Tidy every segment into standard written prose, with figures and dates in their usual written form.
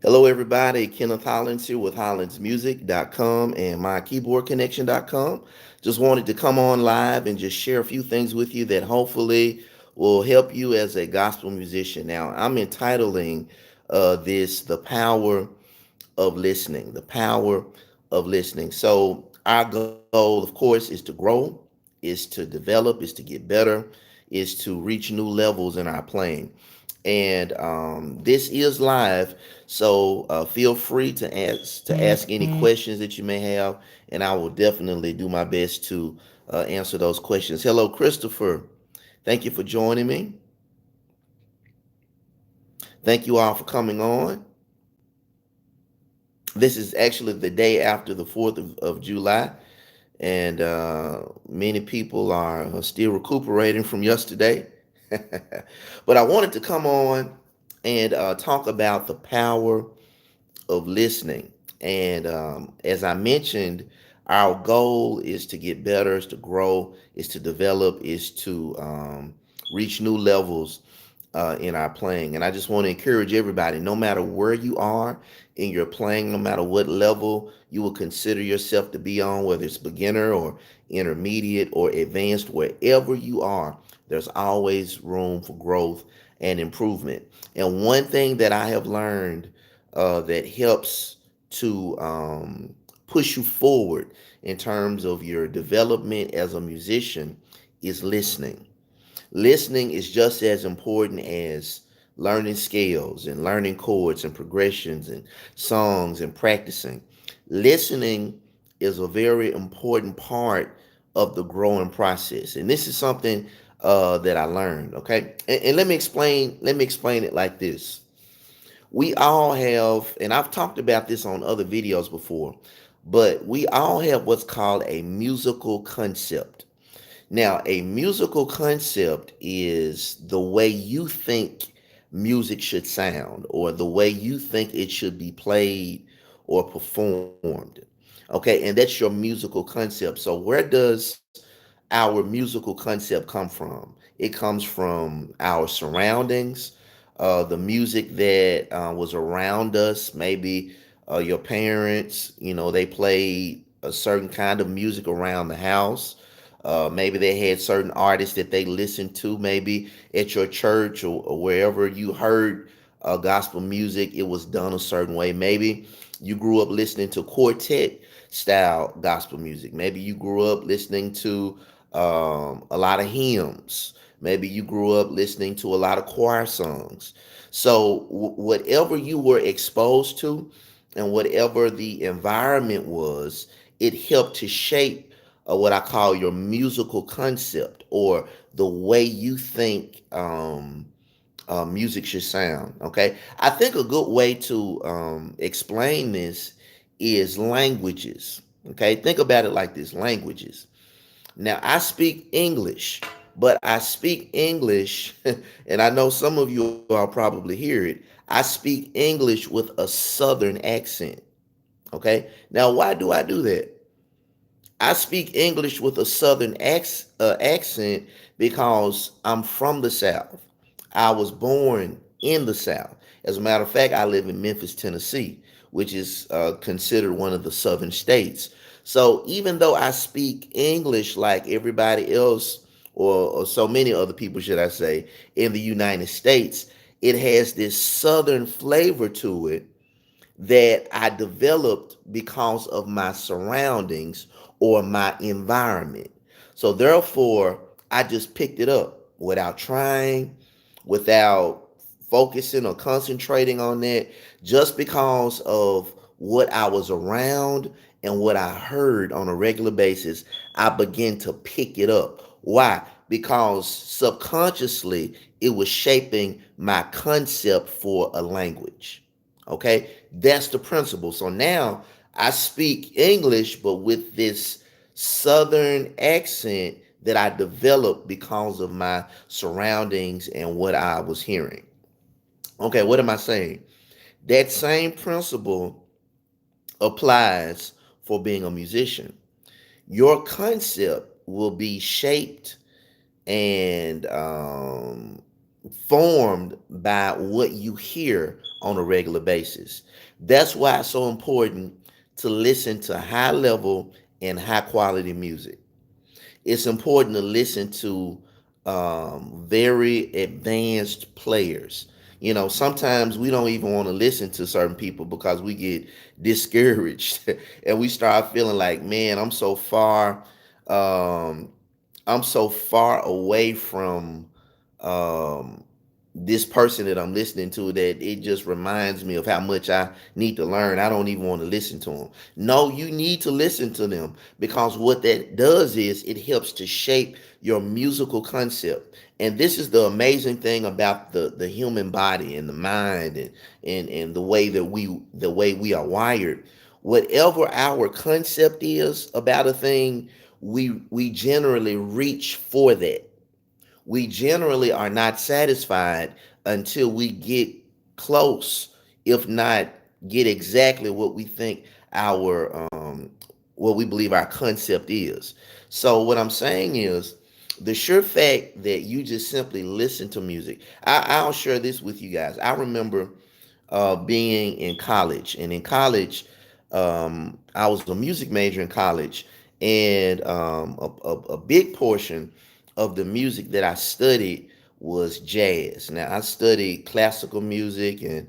Hello, everybody. Kenneth Hollins here with HollinsMusic.com and MyKeyboardConnection.com. Just wanted to come on live and just share a few things with you that hopefully will help you as a gospel musician. Now, I'm entitling this The Power of Listening. The Power of Listening. So, our goal, of course, is to grow, is to develop, is to get better, is to reach new levels in our playing. And this is live, so feel free to ask any questions that you may have, and I will definitely do my best to answer those questions. Hello, Christopher. Thank you for joining me. Thank you all for coming on. This is actually the day after the 4th of July, and many people are still recuperating from yesterday. But I wanted to come on and talk about the power of listening. And as I mentioned, our goal is to get better, is to grow, is to develop, is to reach new levels in our playing. And I just want to encourage everybody, no matter where you are in your playing, no matter what level you will consider yourself to be on, whether it's beginner or intermediate or advanced, wherever you are, there's always room for growth and improvement. And one thing that I have learned that helps to push you forward in terms of your development as a musician is listening. Listening is just as important as learning scales and learning chords and progressions and songs and practicing. Listening is a very important part of the growing process, and this is something that I learned. Okay, and let me explain. Let me explain it like this. We all have, and I've talked about this on other videos before, but we all have what's called a musical concept. Now, a musical concept is the way you think music should sound or the way you think it should be played or performed. Okay, and that's your musical concept. So, where does our musical concept come from? It comes from our surroundings, the music that was around us. Maybe your parents, they played a certain kind of music around the house. Maybe they had certain artists that they listened to. Maybe at your church or wherever you heard gospel music, it was done a certain way. Maybe you grew up listening to quartet style gospel music. Maybe you grew up listening to a lot of hymns. Maybe you grew up listening to a lot of choir songs. So, whatever you were exposed to and whatever the environment was, it helped to shape what I call your musical concept or the way you think music should sound. Okay. I think a good way to explain this is languages. Okay. Think about it like this: languages. Now, I speak English, but I speak English, and I know some of you all probably hear it. I speak English with a Southern accent. Okay. Now, why do I do that? I speak English with a Southern accent because I'm from the South. I was born in the South. As a matter of fact, I live in Memphis, Tennessee, which is considered one of the Southern states. So even though I speak English like everybody else, or so many other people, should I say, in the United States, it has this Southern flavor to it that I developed because of my surroundings or my environment. So therefore, I just picked it up without trying, without focusing or concentrating on that, just because of what I was around and what I heard on a regular basis. I began to pick it up. Why? Because subconsciously it was shaping my concept for a language. Okay, that's the principle. So now I speak English, but with this Southern accent that I developed because of my surroundings and what I was hearing. Okay, what am I saying? That same principle applies for being a musician. Your concept will be shaped and formed by what you hear on a regular basis. That's why it's so important to listen to high level and high quality music. It's important to listen to very advanced players. You know, sometimes we don't even want to listen to certain people because we get discouraged and we start feeling like, man, um, I'm so far away from um, this person that I'm listening to that it just reminds me of how much I need to learn. I don't even want to listen to them. No, you need to listen to them because what that does is it helps to shape your musical concept. And this is the amazing thing about the human body and the mind and the way we are wired. Whatever our concept is about a thing, we generally reach for that. We generally are not satisfied until we get close, if not get exactly what we think our what we believe our concept is. So what I'm saying is the sure fact that you just simply listen to music. I'll share this with you guys. I remember being in college, and in college, I was a music major in college, and a big portion of the music that I studied was jazz. Now I studied classical music, and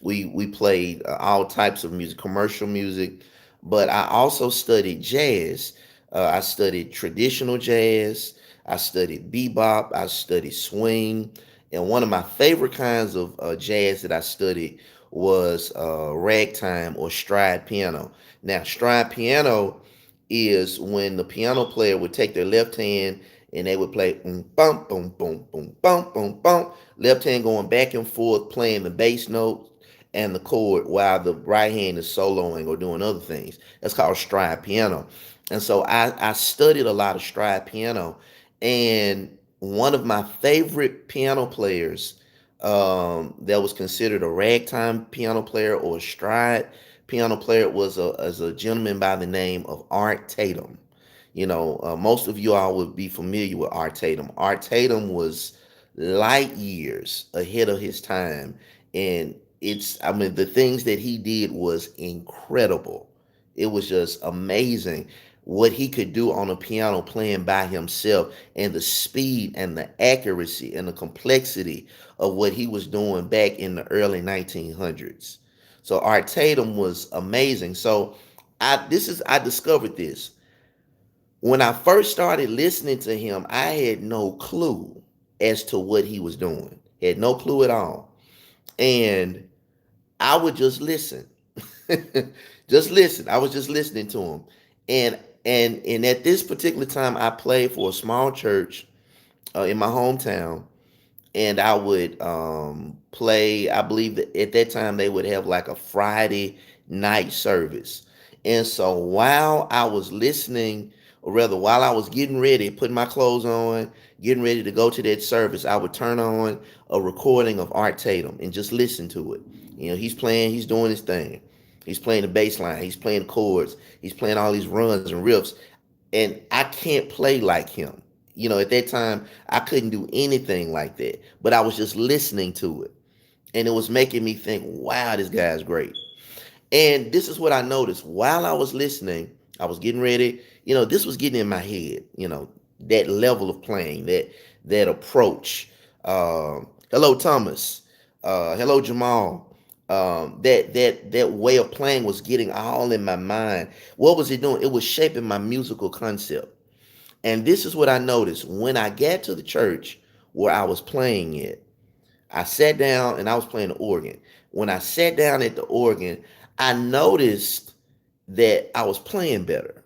we played all types of music, commercial music, but I also studied jazz. I studied traditional jazz. I studied bebop. I studied swing, and one of my favorite kinds of jazz that I studied was ragtime or stride piano. Now, stride piano is when the piano player would take their left hand and they would play boom, boom, boom, boom, boom, boom, boom. Left hand going back and forth, playing the bass note and the chord while the right hand is soloing or doing other things. That's called stride piano. And so I studied a lot of stride piano. And one of my favorite piano players that was considered a ragtime piano player or a stride piano player was a gentleman by the name of Art Tatum. Most of you all would be familiar with Art Tatum. Art Tatum was light years ahead of his time, and I mean, the things that he did was incredible. It was just amazing what he could do on a piano playing by himself, and the speed and the accuracy and the complexity of what he was doing back in the early 1900s. So Art Tatum was amazing. So I discovered this when I first started listening to him. I had no clue as to what he was doing. Had no clue at all. And I would just listen. Just listen. I was just listening to him. And at this particular time I played for a small church in my hometown, and I would play. I believe that at that time they would have like a Friday night service. And so while I was listening, or rather while I was getting ready, putting my clothes on, getting ready to go to that service, I would turn on a recording of Art Tatum and just listen to it. He's playing, he's doing his thing. He's playing the bass line, he's playing the chords, he's playing all these runs and riffs, and I can't play like him. At that time, I couldn't do anything like that, but I was just listening to it, and it was making me think, wow, this guy's great. And this is what I noticed while I was listening. I was getting ready. This was getting in my head. That level of playing, that approach. Hello, Thomas. Hello, Jamal. That way of playing was getting all in my mind. What was it doing? It was shaping my musical concept. And this is what I noticed when I got to the church where I was playing it. I sat down and I was playing the organ. When I sat down at the organ, I noticed that I was playing better.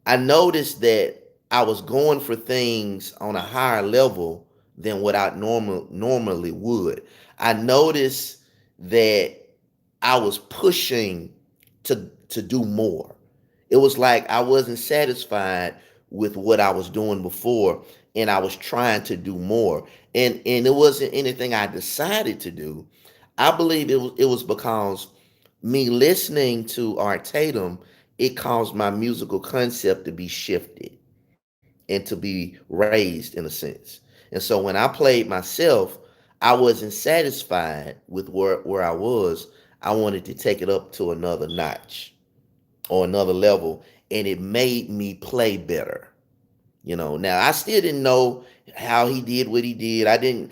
I noticed that I was going for things on a higher level than what I normally would. I noticed that I was pushing to do more. It was like I wasn't satisfied with what I was doing before, and I was trying to do more. And it wasn't anything I decided to do. I believe it was because me listening to Art Tatum, it caused my musical concept to be shifted. and to be raised in a sense. And so when I played myself, I wasn't satisfied with where I was. I wanted to take it up to another notch or another level, and it made me play better. Now I still didn't know how he did what he did. I didn't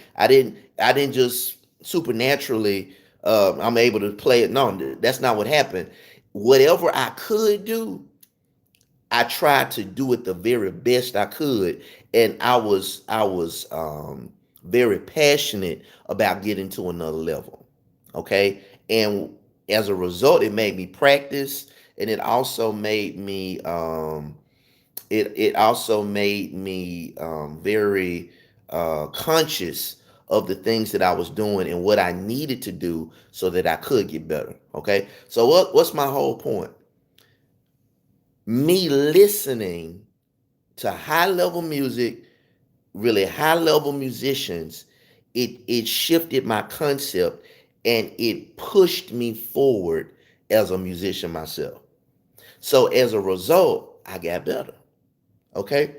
just supernaturally I'm able to play it. No, that's not what happened. Whatever I could do, I tried to do it the very best I could, and I was very passionate about getting to another level. Okay, and as a result, it made me practice, and it also made me very conscious of the things that I was doing and what I needed to do so that I could get better. Okay, so what's my whole point? Me listening to high level music, really high level musicians, it shifted my concept and it pushed me forward as a musician myself. So as a result, I got better. Okay,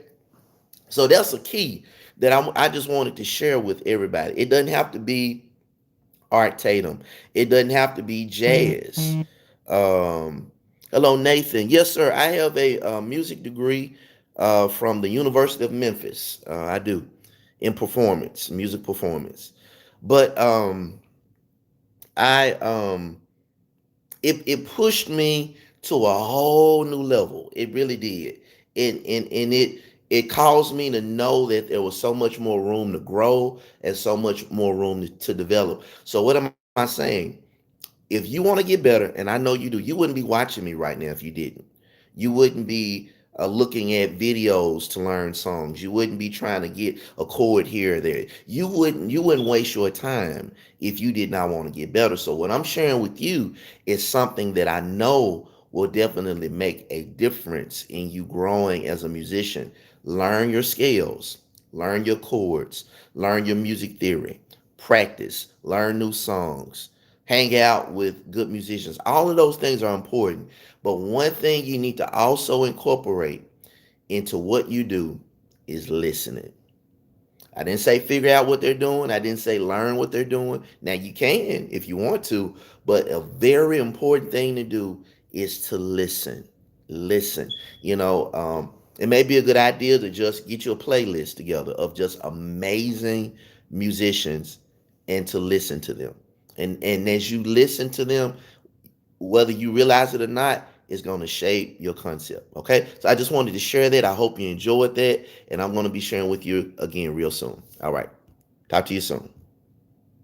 so that's a key that I just wanted to share with everybody. It doesn't have to be Art Tatum. It doesn't have to be jazz. Um, Hello, Nathan. Yes, sir. I have a music degree from the University of Memphis. I do in performance, music performance. But I it pushed me to a whole new level. It really did. And it caused me to know that there was so much more room to grow and so much more room to develop. So what am I saying? If you want to get better, and I know you do, you wouldn't be watching me right now if you didn't. You wouldn't be looking at videos to learn songs. You wouldn't be trying to get a chord here or there. You wouldn't waste your time if you did not want to get better. So what I'm sharing with you is something that I know will definitely make a difference in you growing as a musician. Learn your scales, learn your chords, learn your music theory, practice, learn new songs, hang out with good musicians. All of those things are important. But one thing you need to also incorporate into what you do is listening. I didn't say figure out what they're doing. I didn't say learn what they're doing. Now you can if you want to, but a very important thing to do is to listen. Listen. It may be a good idea to just get you a playlist together of just amazing musicians and to listen to them. And as you listen to them, whether you realize it or not, it's going to shape your concept. Okay. So I just wanted to share that. I hope you enjoyed that. And I'm going to be sharing with you again real soon. All right. Talk to you soon.